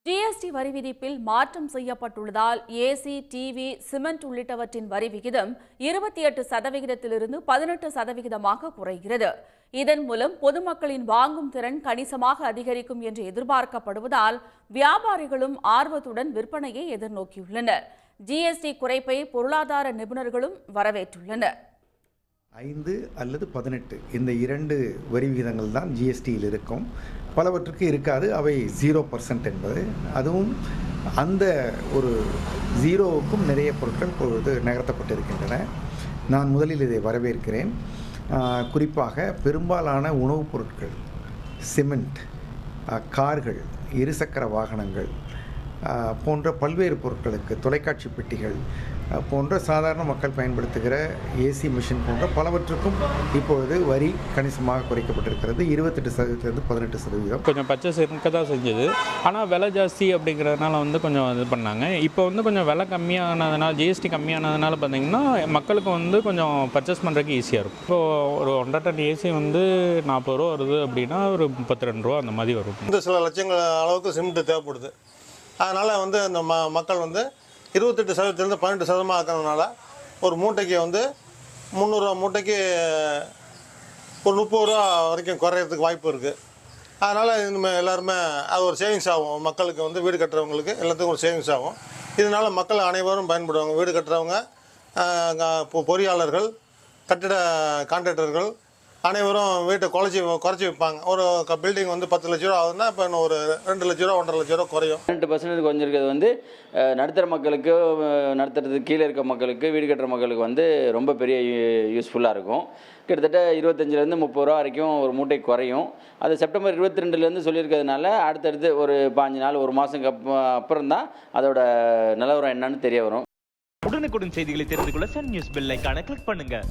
GST வரி விதிப்பில் மாற்றம் செய்யப்பட்டுள்ளதால் ஏசி, டிவி, சிமெண்ட் உள்ளிட்டவற்றின் வரி விகிதம் 28% 18% குறைகிறது. இதன் மூலம் பொதுமக்களின் வாங்கும் திறன் கணிசமாக அதிகரிக்கும் என்று எதிர்பார்க்கப்படுவதால் வியாபாரிகளும் ஆர்வத்துடன் விற்பனையை எதிர்நோக்கியுள்ளனர். ஜிஎஸ்டி குறைப்பை பொருளாதார நிபுணர்களும் வரவேற்றுள்ளனர். 5 அல்லது 18 இந்த 2 வரி விகிதங்கள் தான் ஜிஎஸ்டியில் இருக்கும். பலவற்றுக்கு இருக்காது. அவை 0% என்பது. அதுவும் அந்த ஒரு 0க்கும் நிறைய பொருட்கள் இப்பொழுது நகர்த்தப்பட்டிருக்கின்றன. நான் முதலில் இதை வரவேற்கிறேன். குறிப்பாக பெரும்பாலான உணவுப் பொருட்கள், சிமெண்ட், கார்கள், இருசக்கர வாகனங்கள் போன்ற பல்வேறு பொருட்களுக்கு, தொலைக்காட்சி பெட்டிகள் போன்ற சாதாரண மக்கள் பயன்படுத்துகிற ஏசி மிஷின் போன்ற பலவற்றுக்கும் இப்பொழுது வரி கணிசமாக குறைக்கப்பட்டிருக்கிறது. 28% 18%. கொஞ்சம் பர்ச்சேஸ் இருக்க தான் செஞ்சது. ஆனால் விலை ஜாஸ்தி அப்படிங்கிறதுனால கொஞ்சம் இது பண்ணாங்க. இப்போ கொஞ்சம் விலை கம்மியானதுனால, ஜிஎஸ்டி கம்மியானதுனால பார்த்தீங்கன்னா மக்களுக்கு கொஞ்சம் பர்ச்சேஸ் பண்ணுறதுக்கு ஈஸியாக இருக்கும். இப்போது ஒரு 1.5 டன் ஏசி 40 ரூபா வருது அப்படின்னா ஒரு 32 ரூபா அந்த மாதிரி வரும். சில லட்சங்கள் அளவுக்கு சிமெண்ட் தேவைப்படுது. அதனால் அந்த மக்கள் 28% 18% ஆக்கிறதுனால ஒரு மூட்டைக்கு 300 ரூபா மூட்டைக்கு ஒரு 30 ரூபா வரைக்கும் குறையிறதுக்கு வாய்ப்பு இருக்குது. அதனால் இனிமேல் எல்லாருமே அது ஒரு சேவிங்ஸ் ஆகும். மக்களுக்கு வீடு கட்டுறவங்களுக்கு எல்லாத்துக்கும் ஒரு சேவிங்ஸ் ஆகும். இதனால் மக்கள் அனைவரும் பயன்படுவாங்க. வீடு கட்டுறவங்க, பொறியாளர்கள், கட்டிட கான்ட்ராக்டர்கள் அனைவரும் வீட்டை குறைச்சி வைப்பாங்க. ஒரு பில்டிங் 10 லட்ச ரூபா ஆகுதுன்னா இப்போ ஒரு 2 லட்ச ரூபா 1.5 லட்ச ரூபா குறையும். 2% குறைஞ்சிருக்கிறது நடுத்தர மக்களுக்கு, நடுத்தரத்துக்கு கீழே இருக்க மக்களுக்கு, வீடு கட்டுற மக்களுக்கு ரொம்ப பெரிய யூஸ்ஃபுல்லாக இருக்கும். கிட்டத்தட்ட 25 30 ரூபா வரைக்கும் ஒரு மூட்டை குறையும். அது செப்டம்பர் 22 சொல்லியிருக்கிறதுனால அடுத்தடுத்து ஒரு 5 நாள், ஒரு மாதம் அப்புறம் தான் அதோட நிலவரம் என்னன்னு தெரிய வரும். உடனுக்குடன் செய்திகளை தெரிந்து கொள்ள சன் நியூஸ் பெல் ஐகானை கிளிக் பண்ணுங்க.